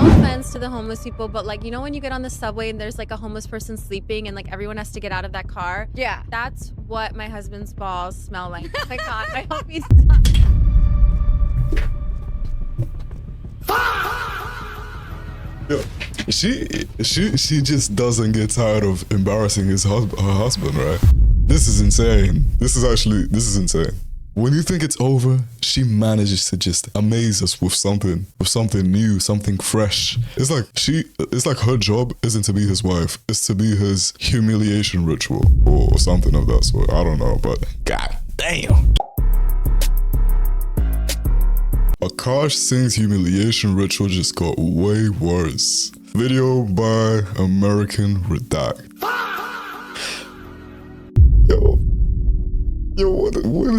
offense to the homeless people, but like, you know when you get on the subway and there's like a homeless person sleeping and like everyone has to get out of that car? Yeah. That's what my husband's balls smell like. Oh my God, I hope he's not. Yeah. She just doesn't get tired of embarrassing her husband, right? This is insane. This is insane. When you think it's over, she manages to just amaze us with something new, something fresh. It's like her job isn't to be his wife, it's to be his humiliation ritual or something of that sort. I don't know, but god damn. Akaash Singh's humiliation ritual just got way worse. Video by American Redact. Yo, when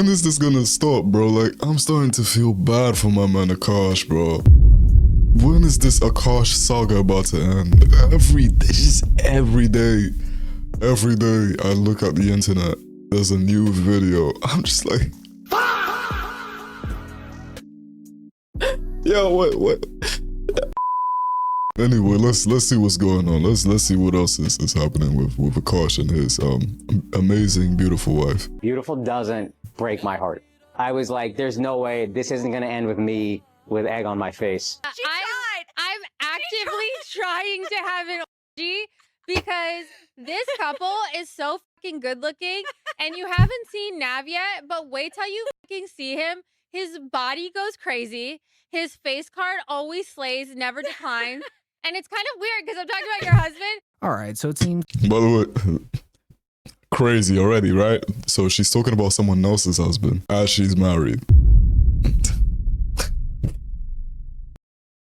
is this gonna stop, bro? Like, I'm starting to feel bad for my man Akaash, bro. When is this Akaash saga about to end? Every day I look at the internet, there's a new video. I'm just like, yo, what? Anyway, let's see what's going on. Let's see what else is happening with Akaash and his amazing, beautiful wife. Beautiful doesn't break my heart. I was like, there's no way this isn't gonna end with me with egg on my face. I'm actively trying to have an orgy because this couple is so fucking good looking, and you haven't seen Nav yet, but wait till you fucking see him. His body goes crazy. His face card always slays, never declines. And it's kind of weird because I'm talking about your husband. All right, so it seems... By the way, crazy already, right? So she's talking about someone else's husband as she's married.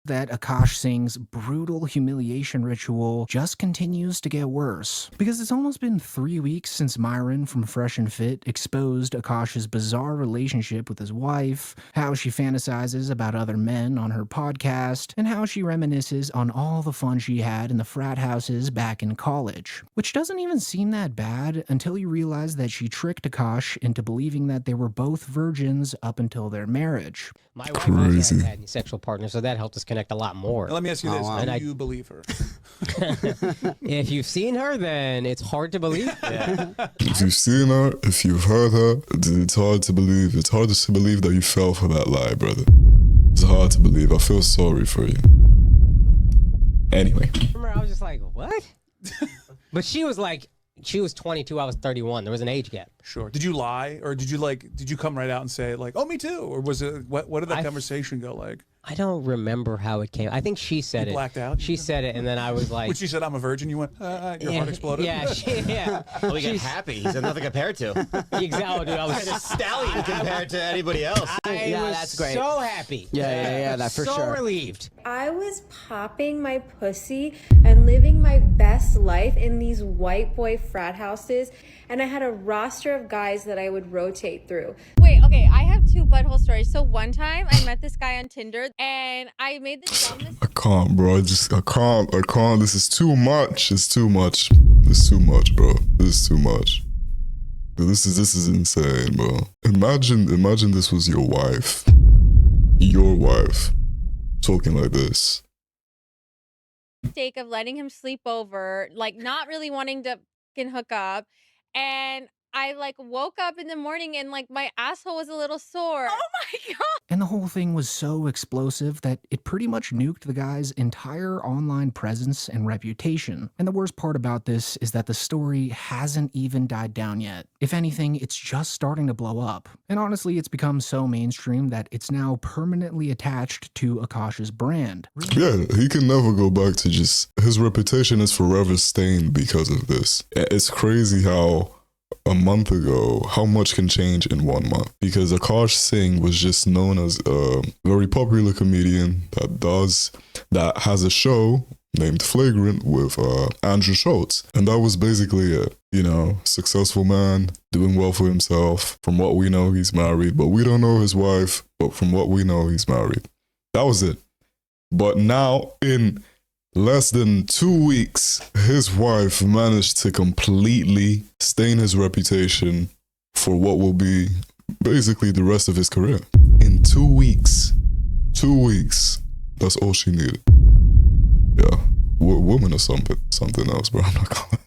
that Akaash Singh's brutal humiliation ritual just continues to get worse. Because it's almost been 3 weeks since Myron from Fresh and Fit exposed Akaash's bizarre relationship with his wife, how she fantasizes about other men on her podcast, and how she reminisces on all the fun she had in the frat houses back in college. Which doesn't even seem that bad until you realize that she tricked Akaash into believing that they were both virgins up until their marriage. My wife also hasn't had any sexual partners, so that helped us connect a lot more. Let me ask you this. Do you believe her? If you've seen her, then it's hard to believe. Yeah. If you've seen her, if you've heard her, it's hard to believe. It's hard to believe that you fell for that lie, brother. It's hard to believe. I feel sorry for you. Anyway. Remember, I was just like, what? But she was like, she was 22, I was 31. There was an age gap. Sure. Did you lie, or did you come right out and say like, "Oh, me too," or was it what did that conversation go like? I don't remember how it came. I think she said it. Blacked out. She said it, and then I was like, when she said, "I'm a virgin," you went, your heart exploded. Yeah, yeah. Well, he got happy. He said nothing compared to. Exactly, dude. I was a stallion compared to anybody else. I was that's great. so happy. Yeah, that for so sure. So relieved. I was popping my pussy and living my best life in these white boy frat houses, and I had a roster of guys that I would rotate through. Wait, okay, I have two butthole stories. So one time I met this guy on Tinder and I made the dumbest— I can't, bro. I can't. This is too much. It's too much. It's too much, bro. This is too much. This is insane, bro. Imagine this was your wife. Your wife talking like this. Mistake of letting him sleep over, like not really wanting to fucking hook up, and I like woke up in the morning and like my asshole was a little sore. Oh my God. And the whole thing was so explosive that it pretty much nuked the guy's entire online presence and reputation. And the worst part about this is that the story hasn't even died down yet. If anything, it's just starting to blow up. And honestly, it's become so mainstream that it's now permanently attached to Akaash's brand. Yeah, he can never go back to just... His reputation is forever stained because of this. It's crazy how a month ago, how much can change in 1 month. Because Akaash Singh was just known as a very popular comedian that has a show named Flagrant with Andrew Schultz. And that was basically it. You know, successful man, doing well for himself. From what we know, he's married, but we don't know his wife. But from what we know, he's married. That was it. But now, in less than 2 weeks, his wife managed to completely stain his reputation for what will be basically the rest of his career. In 2 weeks. 2 weeks. That's all she needed. Yeah, women are something else, bro. I'm not gonna.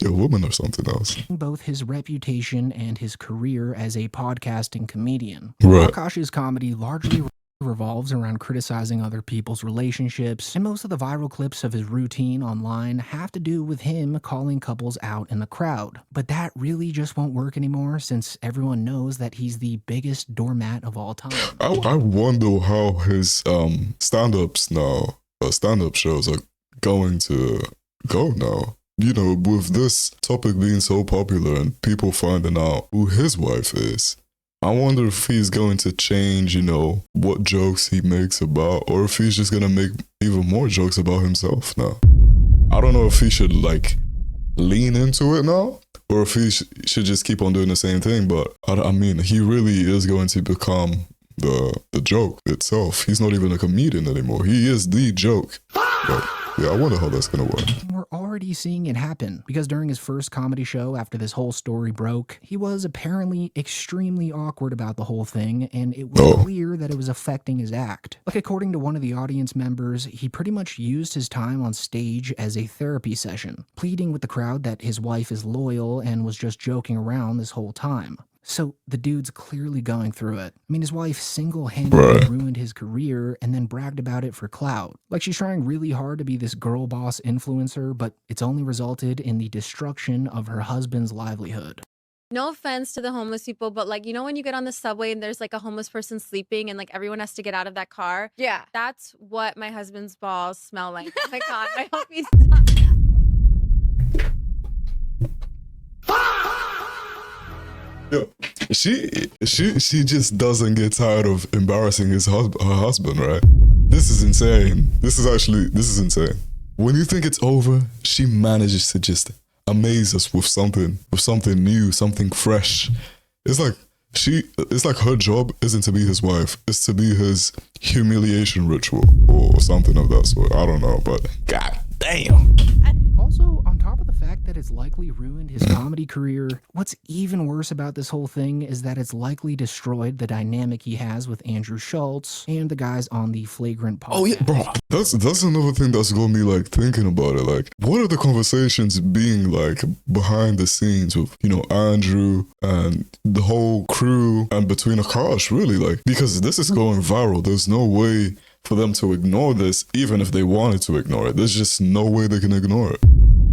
Yeah, women are something else. Both his reputation and his career as a podcasting comedian. Right. Akaash's comedy largely revolves around criticizing other people's relationships, and most of the viral clips of his routine online have to do with him calling couples out in the crowd. But that really just won't work anymore since everyone knows that he's the biggest doormat of all time. I wonder how his stand-ups now, stand-up shows are going to go now. You know, with this topic being so popular and people finding out who his wife is, I wonder if he's going to change, you know, what jokes he makes about, or if he's just going to make even more jokes about himself now. I don't know if he should, like, lean into it now, or if he should just keep on doing the same thing, but I mean, he really is going to become the joke itself. He's not even a comedian anymore. He is the joke. But, yeah, I wonder how that's going to work. We're already seeing it happen, because during his first comedy show after this whole story broke, he was apparently extremely awkward about the whole thing, and it was clear that it was affecting his act. Like, according to one of the audience members, he pretty much used his time on stage as a therapy session, pleading with the crowd that his wife is loyal and was just joking around this whole time. So the dude's clearly going through it. I mean, his wife single-handedly ruined his career and then bragged about it for clout. Like, she's trying really hard to be this girl boss influencer, but it's only resulted in the destruction of her husband's livelihood. No offense to the homeless people, but like, you know, when you get on the subway and there's like a homeless person sleeping and like everyone has to get out of that car? Yeah. That's what my husband's balls smell like. Oh my God, I hope he's not. Yo, she just doesn't get tired of embarrassing her husband, right? This is insane. This is insane. When you think it's over, she manages to just amaze us with something new, something fresh. It's like her job isn't to be his wife, it's to be his humiliation ritual or something of that sort. I don't know, but god damn. Also, on top of the fact that it's likely ruined his comedy career, what's even worse about this whole thing is that it's likely destroyed the dynamic he has with Andrew Schultz and the guys on the Flagrant podcast. Oh yeah, bro. That's another thing that's got me like thinking about it. Like, what are the conversations being like behind the scenes with, you know, Andrew and the whole crew and between Akaash, really? Like, because this is going viral. There's no way for them to ignore this, even if they wanted to ignore it. There's just no way they can ignore it.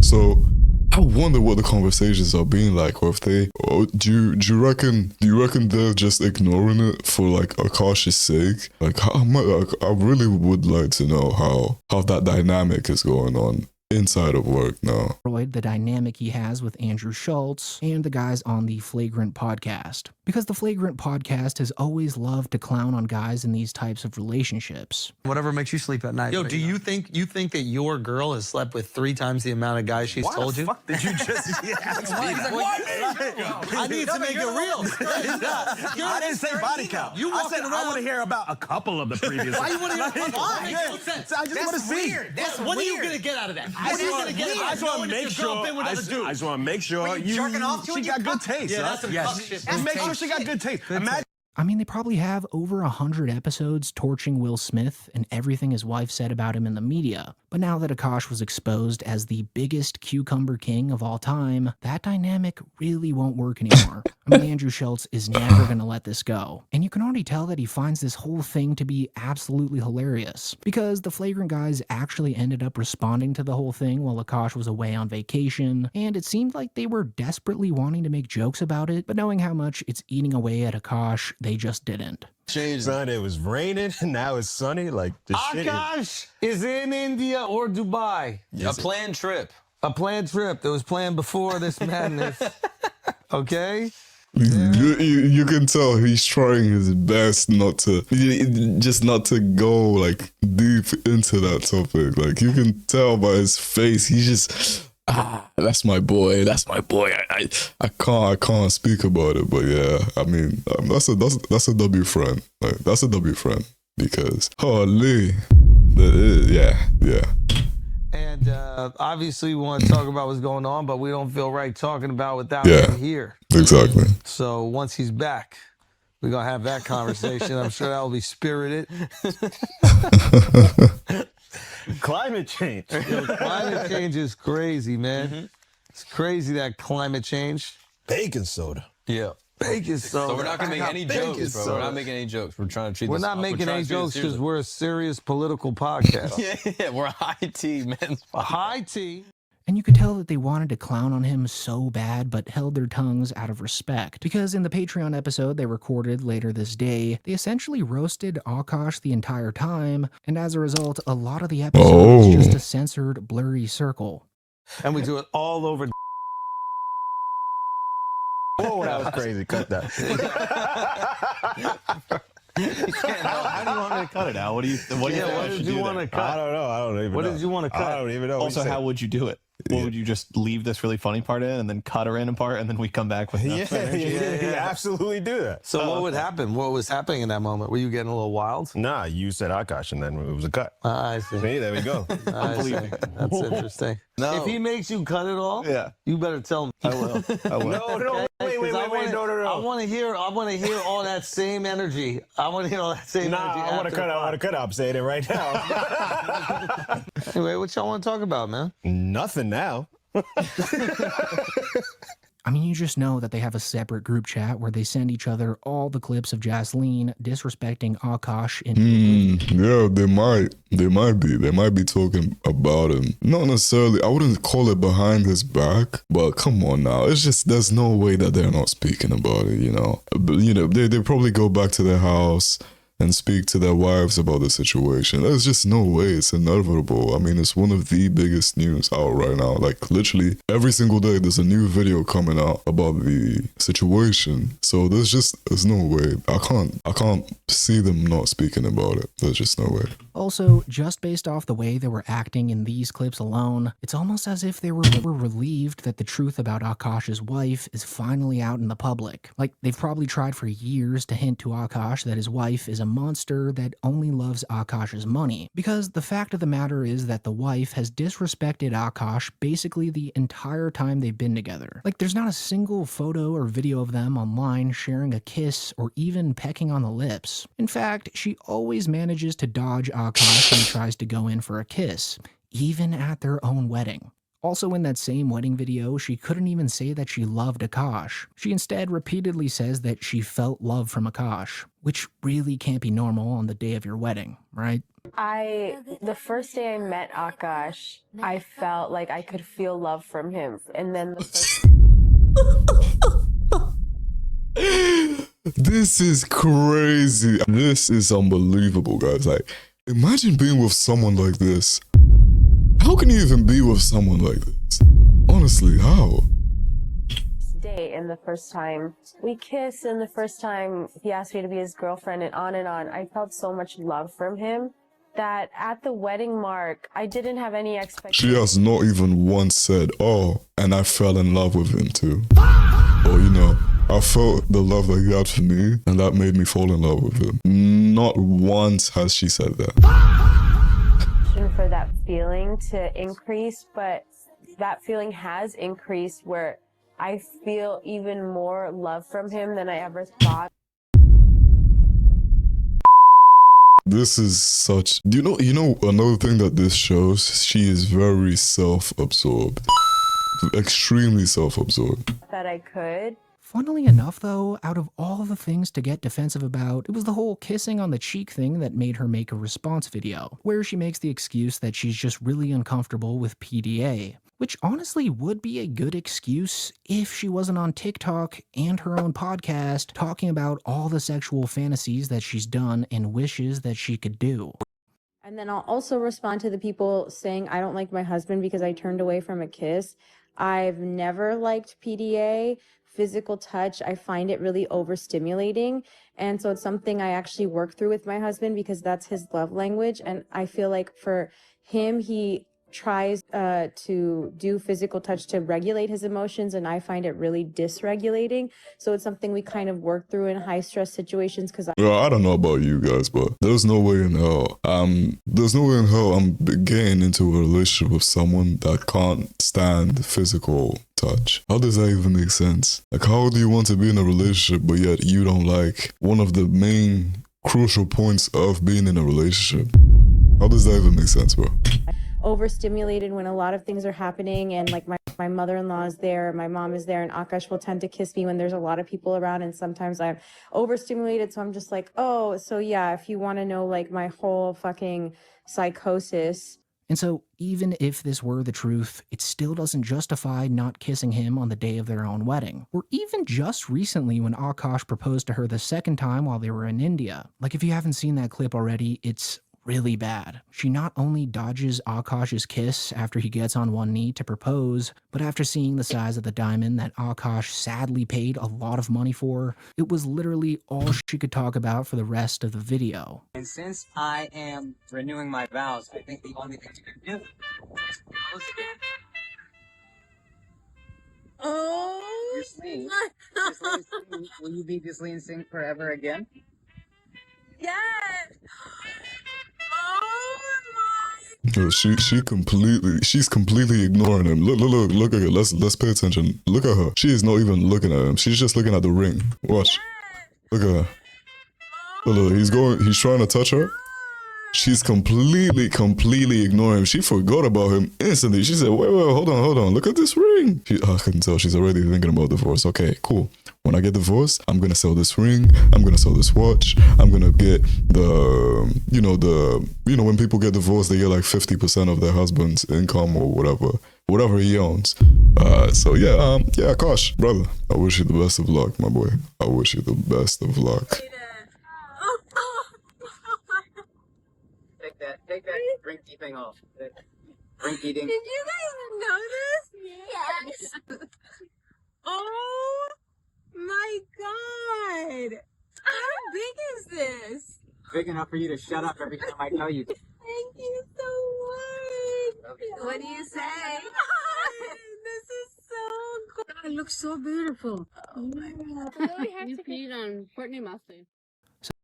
So I wonder what the conversations are being like, or if they, or do you reckon they're just ignoring it for like Akaash's sake? Like, I really would like to know how that dynamic is going on inside of work now. The dynamic he has with Andrew Schultz and the guys on the Flagrant podcast. Because the Flagrant podcast has always loved to clown on guys in these types of relationships. Whatever makes you sleep at night. Yo, do you think that your girl has slept with 3 times the amount of guys she's told you? Why the fuck did you just ask me that? I need to make it real. I didn't say body count. I said I want to hear about a couple of the previous. Why you want to hear about Why? Makes no sense. I just want to see. What are you going to get out of that? What are you going to get out of that? I just want to make sure. I just want to make sure she got good taste. Yeah, that's some cuck shit. Just make sure she got good taste. Imagine. I mean, they probably have over 100 episodes torching Will Smith and everything his wife said about him in the media. But now that Akaash was exposed as the biggest cucumber king of all time, that dynamic really won't work anymore. I mean, Andrew Schultz is never going to let this go. And you can already tell that he finds this whole thing to be absolutely hilarious. Because the Flagrant guys actually ended up responding to the whole thing while Akaash was away on vacation, and it seemed like they were desperately wanting to make jokes about it, but knowing how much it's eating away at Akaash, they just didn't. Changed, son. It was raining, now it's sunny. Like, the shit. Akaash is in India or Dubai. Yes, a planned trip. A planned trip that was planned before this madness. Okay? You can tell he's trying his best not to go like deep into that topic. Like, you can tell by his face, he's just that's my boy. I can't speak about it, but yeah, I mean, that's a W friend. Like, that's a W friend because holy, yeah. And obviously we want to talk about what's going on, but we don't feel right talking about without him here. Exactly. So once he's back, We're going to have that conversation. I'm sure that'll be spirited. Climate change. Yo, climate change is crazy, man. Mm-hmm. It's crazy, that climate change. Baking soda. Yeah. Baking soda. So we're not going to make any jokes, bro. We're not making any jokes. We're trying to treat We're this. not making trying any to treat jokes this because we're a serious political podcast. yeah, we're high tea, man. High tea. And you could tell that they wanted to clown on him so bad, but held their tongues out of respect. Because in the Patreon episode they recorded later this day, they essentially roasted Akaash the entire time, and as a result, a lot of the episode is just a censored, blurry circle. And we do it all over. Oh, that was crazy. Cut that. How do you want me to cut it out? What did you want to cut? I don't know. I don't even know. What did you want to cut? I don't even know. Also, how would you do it? What would you just leave this really funny part in and then cut a random part and then we come back with yeah, absolutely do that. So what would happen? What was happening in that moment? Were you getting a little wild? Nah, you said Akaash and then it was a cut. I see. See, there we go. I see. That's interesting. No. If he makes you cut it all, Yeah. you better tell me. I will. I will. No, wait, no. I want to hear all that same energy. I want to hear all that same energy. I want to cut. I want to cut. I'm saying it right now. Anyway, what y'all want to talk about, man? Nothing now. I mean, you just know that they have a separate group chat where they send each other all the clips of Jasleen disrespecting Akaash in yeah, they might be talking about him. Not necessarily, I wouldn't call it behind his back, but come on now, it's just, there's no way that they're not speaking about it, you know. But, you know, they probably go back to their house and speak to their wives about the situation. There's just no way. It's inevitable. I mean, it's one of the biggest news out right now. Like, literally every single day there's a new video coming out about the situation. So there's no way. I can't see them not speaking about it. There's just no way. Also, just based off the way they were acting in these clips alone, it's almost as if they were relieved that the truth about Akaash's wife is finally out in the public. Like, they've probably tried for years to hint to Akaash that his wife is a monster that only loves Akaash's money. Because the fact of the matter is that the wife has disrespected Akaash basically the entire time they've been together. Like, there's not a single photo or video of them online sharing a kiss or even pecking on the lips. In fact, she always manages to dodge Akaash when he tries to go in for a kiss, even at their own wedding. Also in that same wedding video, she couldn't even say that she loved Akaash. She instead repeatedly says that she felt love from Akaash, which really can't be normal on the day of your wedding, right? The first day I met Akaash, I felt like I could feel love from him. And then This is crazy. This is unbelievable, guys. Like, imagine being with someone like this. How can you even be with someone like this? Honestly, how? day and the first time we kissed and the first time he asked me to be his girlfriend and on, I felt so much love from him that at the wedding mark, I didn't have any expectations. She has not even once said, oh, and I fell in love with him too. Or, you know, I felt the love that he had for me and that made me fall in love with him. Not once has she said that. For that feeling to increase, but that feeling has increased where I feel even more love from him than I ever thought. This is such, you know, another thing that this shows, she is very self-absorbed, extremely self-absorbed. That I could. Funnily enough, though, out of all the things to get defensive about, it was the whole kissing on the cheek thing that made her make a response video, where she makes the excuse that she's just really uncomfortable with PDA, which honestly would be a good excuse if she wasn't on TikTok and her own podcast talking about all the sexual fantasies that she's done and wishes that she could do. And then I'll also respond to the people saying I don't like my husband because I turned away from a kiss. I've never liked PDA. Physical touch, I find it really overstimulating. And so it's something I actually work through with my husband because that's his love language. And I feel like for him, he tries to do physical touch to regulate his emotions, and I find it really dysregulating. So it's something we kind of work through in high stress situations. Because I don't know about you guys, but there's no way in hell. There's no way in hell I'm getting into a relationship with someone that can't stand physical touch. touch. How does that even make sense? Like, how do you want to be in a relationship, but yet you don't like one of the main crucial points of being in a relationship? How does that even make sense, bro? Overstimulated when a lot of things are happening, and like my mother-in-law is there, my mom is there, and Akaash will tend to kiss me when there's a lot of people around, and sometimes I'm overstimulated, so I'm just like, oh, so yeah, if you want to know like my whole fucking psychosis. And so, even if this were the truth, it still doesn't justify not kissing him on the day of their own wedding. Or even just recently when Akaash proposed to her the second time while they were in India. Like, if you haven't seen that clip already, it's really bad. She not only dodges Akaash's kiss after he gets on one knee to propose, but after seeing the size of the diamond that Akaash sadly paid a lot of money for, it was literally all she could talk about for the rest of the video. And since I am renewing my vows, I think the only thing you can do is propose again. Oh, Ghislaine, my God. Ghislaine, will you be Ghislaine Singh forever again? Yes. Oh Yo, she's completely ignoring him. Look at her. Let's pay attention. Look at her. She is not even looking at him. She's just looking at the ring. Watch. Look at her. Look, he's trying to touch her. She's completely ignoring him. She forgot about him instantly. She said, wait, hold on. Look at this ring. I can tell she's already thinking about divorce. Okay, cool. When I get divorced, I'm going to sell this ring. I'm going to sell this watch. I'm going to get when people get divorced, they get like 50% of their husband's income or whatever he owns. Akaash, brother, I wish you the best of luck, my boy. I wish you the best of luck. Take that drinky thing off. Drinky ding. Did you guys know this? Yes. Oh my God. How big is this? Big enough for you to shut up every time I tell you. Thank you so much. What do you say? This is so cool. It looks so beautiful. Oh my God. You peed on Courtney Mustard.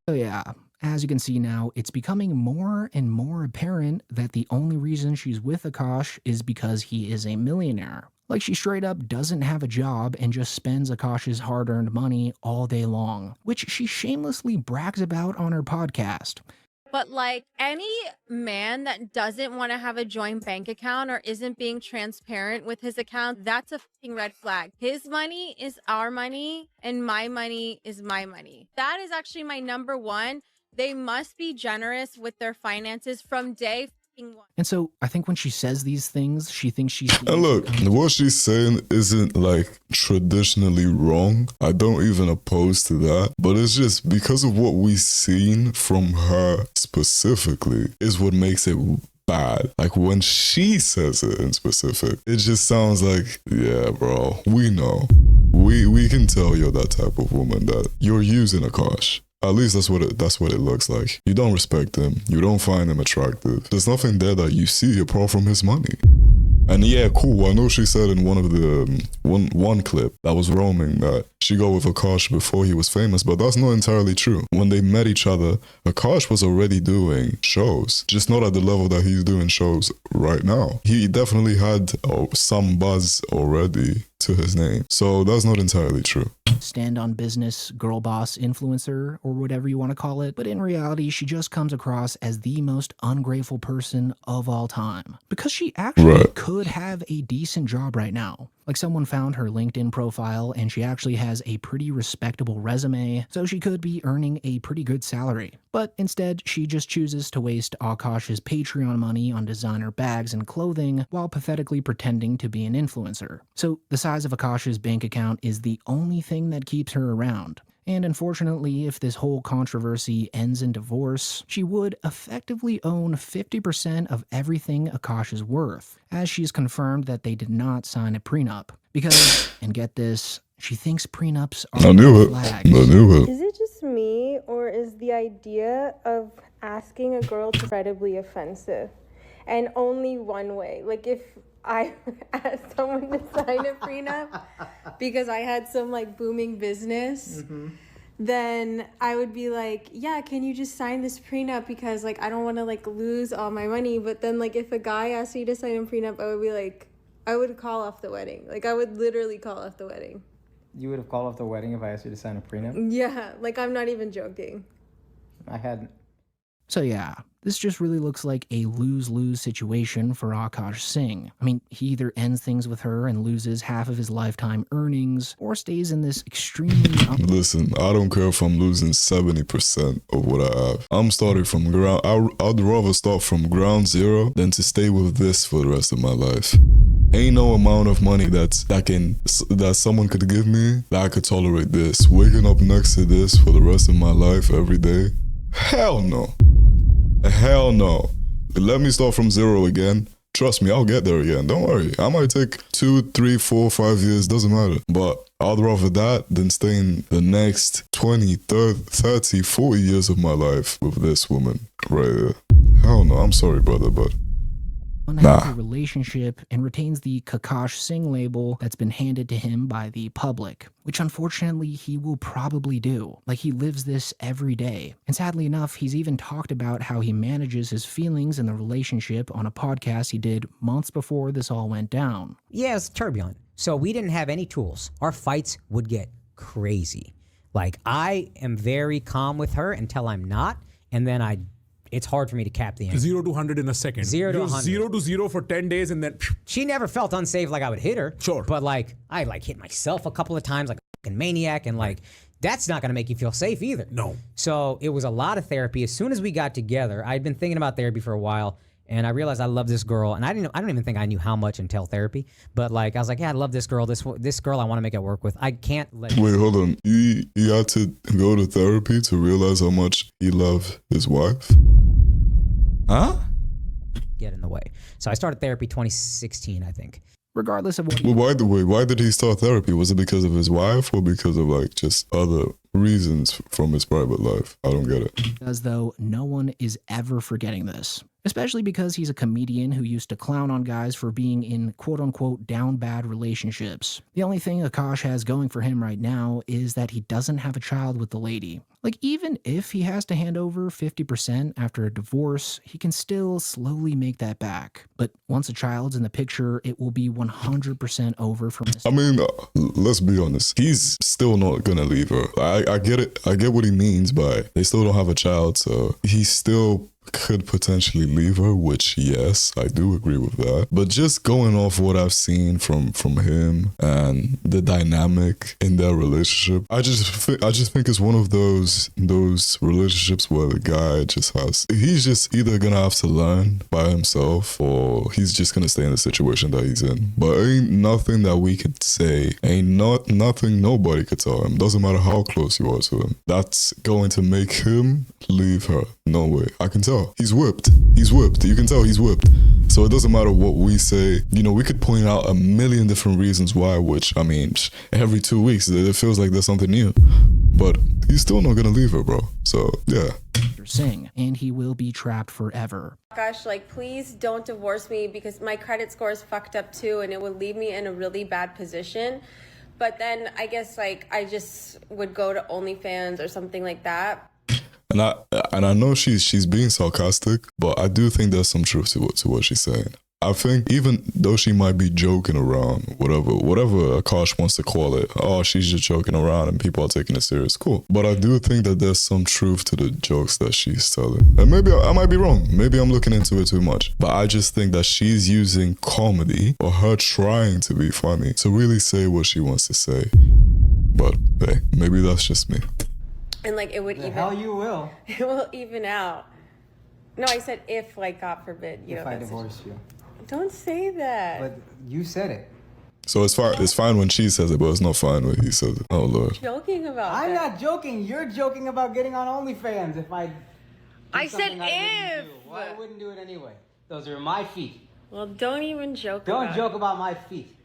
So yeah, as you can see now, it's becoming more and more apparent that the only reason she's with Akaash is because he is a millionaire. Like, she straight up doesn't have a job and just spends Akaash's hard-earned money all day long, which she shamelessly brags about on her podcast. But like any man that doesn't want to have a joint bank account or isn't being transparent with his account, that's a fucking red flag. His money is our money and my money is my money. That is actually my number one. They must be generous with their finances from day fucking one. And so I think when she says these things, she thinks she's... And look, what she's saying isn't like traditionally wrong. I don't even oppose to that. But it's just because of what we've seen from her specifically is what makes it bad. Like, when she says it in specific, it just sounds like, yeah, bro, we know. We can tell you're that type of woman, that you're using Akaash. At least that's what it looks like. You don't respect him. You don't find him attractive. There's nothing there that you see apart from his money. And yeah, cool. I know she said in one of the one clip that was roaming that she got with Akaash before he was famous, but that's not entirely true. When they met each other, Akaash was already doing shows, just not at the level that he's doing shows right now. He definitely had some buzz already to his name, so that's not entirely true. Stand on business, girl boss, influencer, or whatever you want to call it, but in reality, she just comes across as the most ungrateful person of all time. Because she actually could have a decent job right now. Like, someone found her LinkedIn profile and she actually has a pretty respectable resume, so she could be earning a pretty good salary. But instead, she just chooses to waste Akaash's Patreon money on designer bags and clothing while pathetically pretending to be an influencer. So the size of Akaash's bank account is the only thing that keeps her around. And unfortunately, if this whole controversy ends in divorce, she would effectively own 50% of everything Akaash is worth, as she's confirmed that they did not sign a prenup. Because, and get this, she thinks prenups are flags. I knew it. Is it just me, or is the idea of asking a girl to incredibly offensive? And only one way. Like, if I asked someone to sign a prenup because I had some like booming business, then I would be like, yeah, can you just sign this prenup because like I don't want to like lose all my money. But then like if a guy asked me to sign a prenup, I would be like, I would call off the wedding. Like, I would literally call off the wedding. You would have called off the wedding if I asked you to sign a prenup? Yeah, like, I'm not even joking. I hadn't. So yeah, this just really looks like a lose-lose situation for Akaash Singh. I mean, he either ends things with her and loses half of his lifetime earnings, or stays in this extremely... Listen, I don't care if I'm losing 70% of what I have. I'm starting from ground... I'd rather start from ground zero than to stay with this for the rest of my life. Ain't no amount of money that someone could give me that I could tolerate this. Waking up next to this for the rest of my life every day? Hell no. Hell no. Let me start from zero again. Trust me, I'll get there again. Don't worry. I might take 2, 3, 4, 5 years. Doesn't matter. But I'd rather that than stay in the next 20, 30, 40 years of my life with this woman right there. Hell no. I'm sorry, brother, but... unhappy relationship and retains the Akaash Singh label that's been handed to him by the public, which unfortunately he will probably do. Like, he lives this every day. And sadly enough, he's even talked about how he manages his feelings in the relationship on a podcast he did months before this all went down. Yeah, it's turbulent. So we didn't have any tools. Our fights would get crazy. Like, I am very calm with her until I'm not, and then it's hard for me to cap the end. 0 to 100 in a second. 0 to 100. 0 to 0 for 10 days and then... She never felt unsafe like I would hit her. Sure. But like, I like hit myself a couple of times like a fucking maniac, and like, that's not gonna make you feel safe either. No. So it was a lot of therapy. As soon as we got together, I'd been thinking about therapy for a while, and I realized I love this girl, and I don't even think I knew how much until therapy. But like, I was like, yeah, I love this girl. This girl I want to make it work with. I can't let... Wait, hold on. He had to go to therapy to realize how much he loved his wife? Huh? Get in the way. So I started therapy 2016, I think. Regardless of what... Well, why did he start therapy? Was it because of his wife or because of like just other reasons from his private life? I don't get it. As though no one is ever forgetting this. Especially because he's a comedian who used to clown on guys for being in quote-unquote down bad relationships. The only thing Akaash has going for him right now is that he doesn't have a child with the lady. Like, even if he has to hand over 50% after a divorce, he can still slowly make that back. But once a child's in the picture, it will be 100% over from his... I mean, let's be honest. He's still not gonna leave her. I get it. I get what he means by they still don't have a child, so he still could potentially leave her, which yes, I do agree with that. But just going off what I've seen from him and the dynamic in their relationship, I just think it's one of those relationships where the guy he's just either gonna have to learn by himself or he's just gonna stay in the situation that he's in. But ain't nothing that we could say, nothing nobody could tell him, doesn't matter how close you are to him, that's going to make him leave her. No way. I can tell. He's whipped. He's whipped. You can tell he's whipped. So it doesn't matter what we say. You know, we could point out a million different reasons why, which, I mean, every 2 weeks, it feels like there's something new. But he's still not gonna leave her, bro. So, yeah. Singh, and he will be trapped forever. Gosh, like, please don't divorce me because my credit score is fucked up too, and it would leave me in a really bad position. But then I guess, like, I just would go to OnlyFans or something like that. And I know she's being sarcastic, but I do think there's some truth to what she's saying. I think even though she might be joking around, whatever Akaash wants to call it, oh, she's just joking around and people are taking it serious, cool. But I do think that there's some truth to the jokes that she's telling. And maybe I might be wrong. Maybe I'm looking into it too much. But I just think that she's using comedy or her trying to be funny to really say what she wants to say. But hey, maybe that's just me. And like it would The hell you will. It will even out. No, I said if, like, God forbid, you know. If I divorce you. Don't say that. But you said it. So it's fine when she says it, but it's not fine when he says it. Oh Lord. Joking about I'm that. not joking. You're joking about getting on OnlyFans. If I said if. Well, I wouldn't do it anyway. Those are my feet. Well, don't even joke Don't about joke about my feet.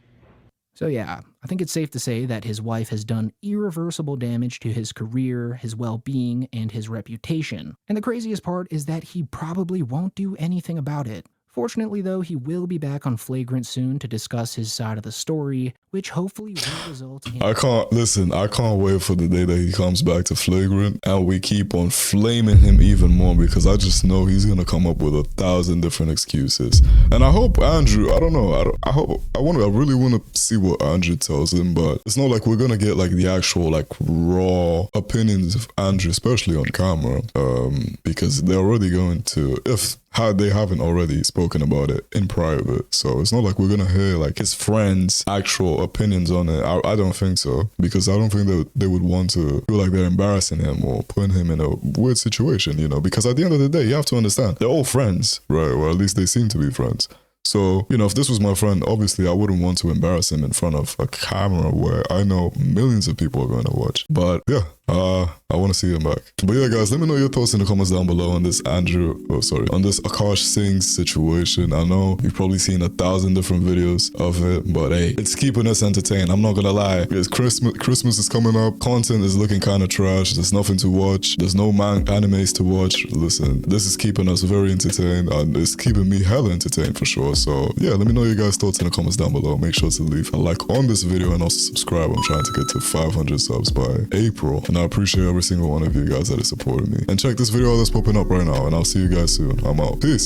So yeah, I think it's safe to say that his wife has done irreversible damage to his career, his well-being, and his reputation. And the craziest part is that he probably won't do anything about it. Fortunately, though, he will be back on Flagrant soon to discuss his side of the story, which hopefully will result in... I can't wait for the day that he comes back to Flagrant and we keep on flaming him even more, because I just know he's gonna come up with 1,000 different excuses. And I hope Andrew, I don't know, I really want to see what Andrew tells him, but it's not like we're gonna get like the actual like raw opinions of Andrew, especially on camera, because they're already going to, if they haven't already spoken about it in private. So it's not like we're gonna hear like his friends' actual opinions on it. I don't think so, because I don't think that they would want to feel like they're embarrassing him or putting him in a weird situation, you know, because at the end of the day, you have to understand, they're all friends, right? Or at least they seem to be friends. So, you know, if this was my friend, obviously I wouldn't want to embarrass him in front of a camera where I know millions of people are going to watch. But yeah, I want to see him back. But yeah, guys, let me know your thoughts in the comments down below on this on this Akaash Singh situation. I know you've probably seen 1,000 different videos of it, but hey, it's keeping us entertained. I'm not gonna lie. Because Christmas is coming up. Content is looking kind of trash. There's nothing to watch. There's no animes to watch. Listen, this is keeping us very entertained, and it's keeping me hella entertained for sure. So yeah, let me know your guys' thoughts in the comments down below. Make sure to leave a like on this video and also subscribe. I'm trying to get to 500 subs by April, and I appreciate every single one of you guys that is supporting me. And check this video out that's popping up right now, and I'll see you guys soon. I'm out. Peace.